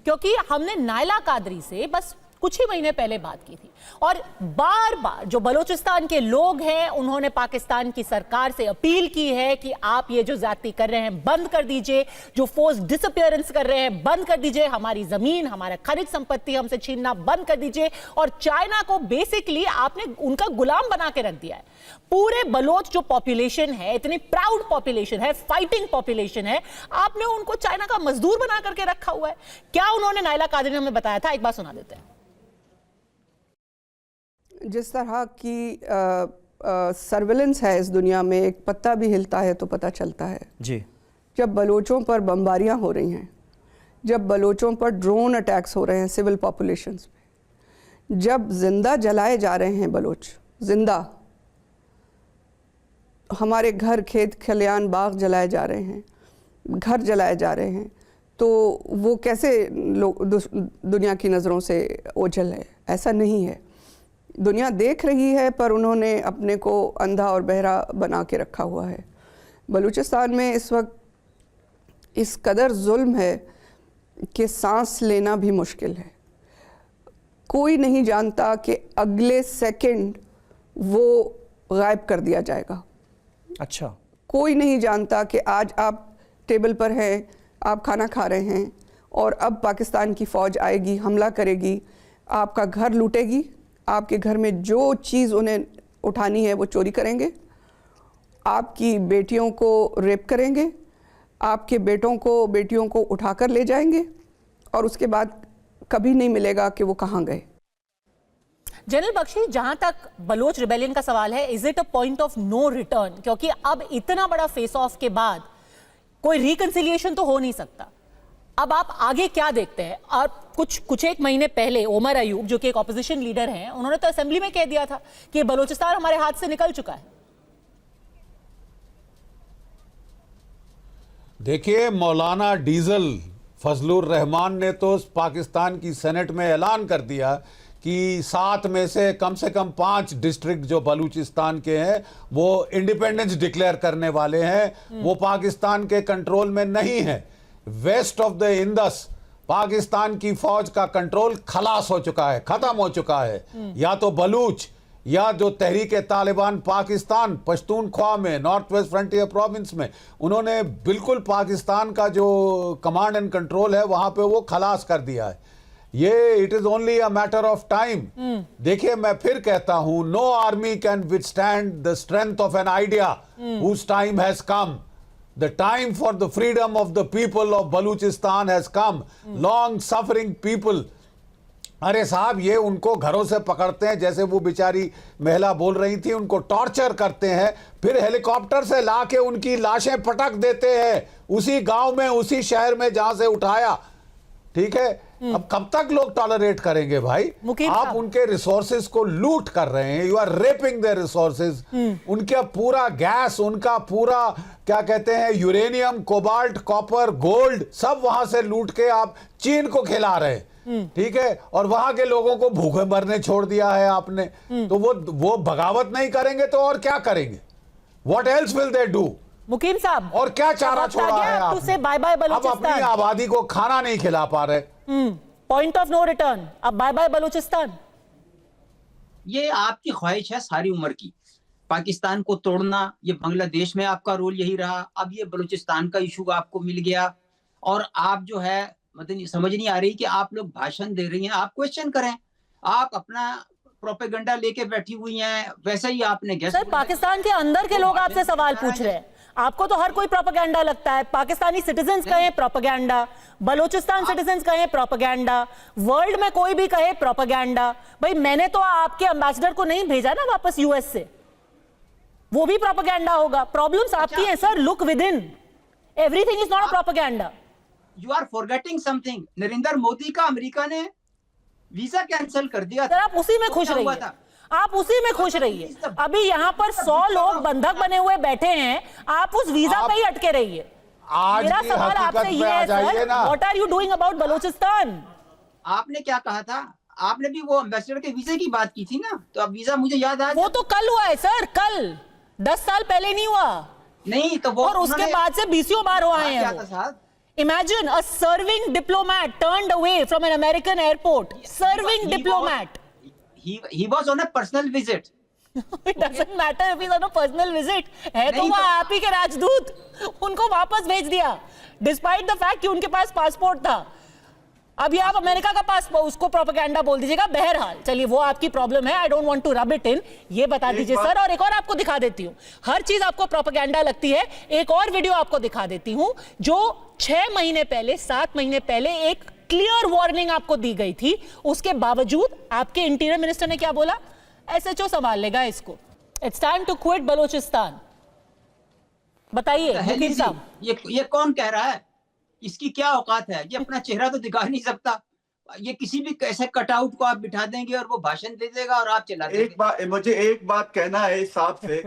क्योंकि हमने नायला कादरी से बस कुछ ही महीने पहले बात की थी और बार बार जो बलूचिस्तान के लोग हैं उन्होंने पाकिस्तान की सरकार से अपील की है कि आप ये जो ज्यादती कर रहे हैं बंद कर दीजिए, जो फोर्स डिसअपीयरेंस कर रहे हैं बंद कर दीजिए, हमारी जमीन हमारा खनिज संपत्ति हमसे छीनना बंद कर दीजिए। और चाइना को बेसिकली आपने उनका गुलाम बना के रख दिया है। पूरे बलोच जो पॉपुलेशन है, इतनी प्राउड पॉपुलेशन है, फाइटिंग पॉपुलेशन है, आपने उनको चाइना का मजदूर बना करके रखा हुआ है। क्या उन्होंने नायला कादरी ने हमें बताया था, एक बार सुना देते हैं। जिस तरह की सर्विलेंस है इस दुनिया में, एक पत्ता भी हिलता है तो पता चलता है जी। जब बलोचों पर बमबारियां हो रही हैं, जब बलोचों पर ड्रोन अटैक्स हो रहे हैं सिविल पॉपुलेशंस पे, जब जिंदा जलाए जा रहे हैं बलोच, जिंदा हमारे घर खेत खलियान बाग जलाए जा रहे हैं, घर जलाए जा रहे हैं, तो वो कैसे लोग दुनिया की नज़रों से ओझल है? ऐसा नहीं है। दुनिया देख रही है पर उन्होंने अपने को अंधा और बहरा बना के रखा हुआ है। बलूचिस्तान में इस वक्त इस कदर जुल्म है कि सांस लेना भी मुश्किल है। कोई नहीं जानता कि अगले सेकंड वो गायब कर दिया जाएगा। अच्छा। कोई नहीं जानता कि आज आप टेबल पर हैं, आप खाना खा रहे हैं और अब पाकिस्तान की फ़ौज आएगी, हमला करेगी, आपका घर लूटेगी, आपके घर में जो चीज़ उन्हें उठानी है वो चोरी करेंगे, आपकी बेटियों को रेप करेंगे, आपके बेटों को बेटियों को उठाकर ले जाएंगे और उसके बाद कभी नहीं मिलेगा कि वो कहाँ गए। जनरल बख्शी, जहां तक बलोच रिबेलियन का सवाल है, is it a point of no return? क्योंकि अब इतना बड़ा फेस ऑफ के बाद कोई रिकंसिलिएशन तो हो नहीं सकता। अब आप आगे क्या देखते हैं? और कुछ एक महीने पहले ओमर अयूब जो कि एक ऑपोजिशन लीडर हैं, उन्होंने तो असेंबली में कह दिया था कि बलूचिस्तान हमारे हाथ से निकल चुका है। देखिए, मौलाना डीजल फजलुर रहमान ने तो पाकिस्तान की सेनेट में ऐलान कर दिया कि 7 में से कम 5 डिस्ट्रिक्ट जो बलूचिस्तान के हैं वो इंडिपेंडेंस डिक्लेयर करने वाले हैं, वो पाकिस्तान के कंट्रोल में नहीं है। West of the Indus Pakistan की फौज का कंट्रोल खलास हो चुका है, खत्म हो चुका है। या तो बलूच या जो तहरीक तालिबान पाकिस्तान पश्तूनख्वा में नॉर्थ वेस्ट फ्रंटियर प्रोविंस में, उन्होंने बिल्कुल पाकिस्तान का जो कमांड एंड कंट्रोल है वहां पे वो खलास कर दिया है। ये it is only a matter of time. देखिए, मैं फिर कहता हूं, no army can withstand the strength of an idea whose time has come. The time for the freedom of the people of Baluchistan has come. Long suffering people. अरे साहब, ये उनको घरों से पकड़ते हैं, जैसे वो बेचारी महिला बोल रही थी, उनको टॉर्चर करते हैं, फिर हेलीकॉप्टर से लाके उनकी लाशें पटक देते हैं उसी गांव में, उसी शहर में जहां से उठाया। ठीक है, अब कब तक लोग टॉलरेट करेंगे भाई? आप उनके रिसोर्सेज को लूट कर रहे हैं। You are raping their resources. उनका पूरा गैस, उनका पूरा क्या कहते हैं यूरेनियम, कोबाल्ट, कॉपर, गोल्ड सब वहां से लूट के आप चीन को खिला रहे हैं। ठीक है, और वहां के लोगों को भूखे मरने छोड़ दिया है आपने। तो वो बगावत नहीं करेंगे तो और क्या करेंगे? What else will they do? Mukeem साहब, और क्या चारा छोड़ा है आपने? Bye bye Balochistan. अब अपनी आबादी को खाना नहीं खिला पा रहे। पॉइंट ऑफ नो रिटर्न, अब बाय बाय बलूचिस्तान। ये आपकी ख्वाहिश है सारी उम्र की, पाकिस्तान को तोड़ना। ये बांग्लादेश में आपका रोल यही रहा, अब ये बलूचिस्तान का इशू आपको मिल गया और आप जो है मतलब समझ नहीं आ रही कि आप लोग भाषण दे रही हैं, आप क्वेश्चन करें। आप अपना प्रोपेगेंडा लेके बैठी हुई हैं, वैसे ही आपने गेस्ट। सर, पाकिस्तान के अंदर के लोग आपसे सवाल पूछ रहे हैं, आपको तो हर कोई प्रोपेगेंडा लगता है। पाकिस्तानी सिटीजन्स कहें प्रोपेगेंडा, बलूचिस्तान सिटीजन्स कहें प्रोपेगेंडा, वर्ल्ड में कोई भी कहे प्रोपेगेंडा। भाई, मैंने तो आपके एम्बेसडर को नहीं भेजा ना वापस यूएस से, वो भी प्रोपेगेंडा होगा। प्रॉब्लम्स आपकी हैं sir, look within, everything is not a propaganda. You are forgetting something. Narendra Modi का अमेरिका ने वीजा कैंसिल कर दिया। सर, आप उसी में खुश रहिए, आप उसी में खुश रहिए। अभी यहाँ पर 100 लोग बंधक बने हुए बैठे हैं, आप उस वीजा पे ही अटके रहिए। मेरा सवाल आपसे ये है sir, what are you doing about Balochistan? आपने क्या कहा था? आपने भी वो एम्बेसडर के वीजे की बात की थी ना, तो अब वीजा मुझे याद आ। वो तो कल हुआ है सर, कल 10 साल पहले नहीं हुआ। नहीं तो वो, और उसके बाद से 20 बार हुआ है। क्या था साहब, Imagine a serving diplomat turned away from an American airport. Serving diplomat. He was on a personal visit. It doesn't matter if he's on a personal visit. है तो नहीं वो तो- आप ही के राजदूत, उनको वापस भेज दिया डिस्पाइट द फैक्ट कि उनके पास पासपोर्ट था। अब ये आप अमेरिका का पासपोर्ट उसको प्रोपेगेंडा बोल दीजिएगा। बहरहाल चलिए वो आपकी प्रॉब्लम है, I don't want to rub it in. ये बता दीजिए सर, और एक और आपको दिखा देती हूँ, हर चीज आपको प्रोपेगेंडा लगती है। एक और वीडियो आपको दिखा देती हूँ जो 6 महीने पहले 7 महीने पहले एक क्लियर वार्निंग आपको दी गई थी, उसके बावजूद आपके इंटीरियर मिनिस्टर ने क्या बोला, एसएचओ संभाल लेगा इसको, it's time to quit Balochistan. बताइए तहली मुकीम जी, साहब। ये कौन कह रहा है? इसकी क्या औकात है? ये अपना चेहरा तो दिखा नहीं सकता। ये किसी भी कैसे कटआउट को आप बिठा देंगे और वो भाषण दे देगा और आप चला देंगे। मुझे एक बात कहना है इस साहब से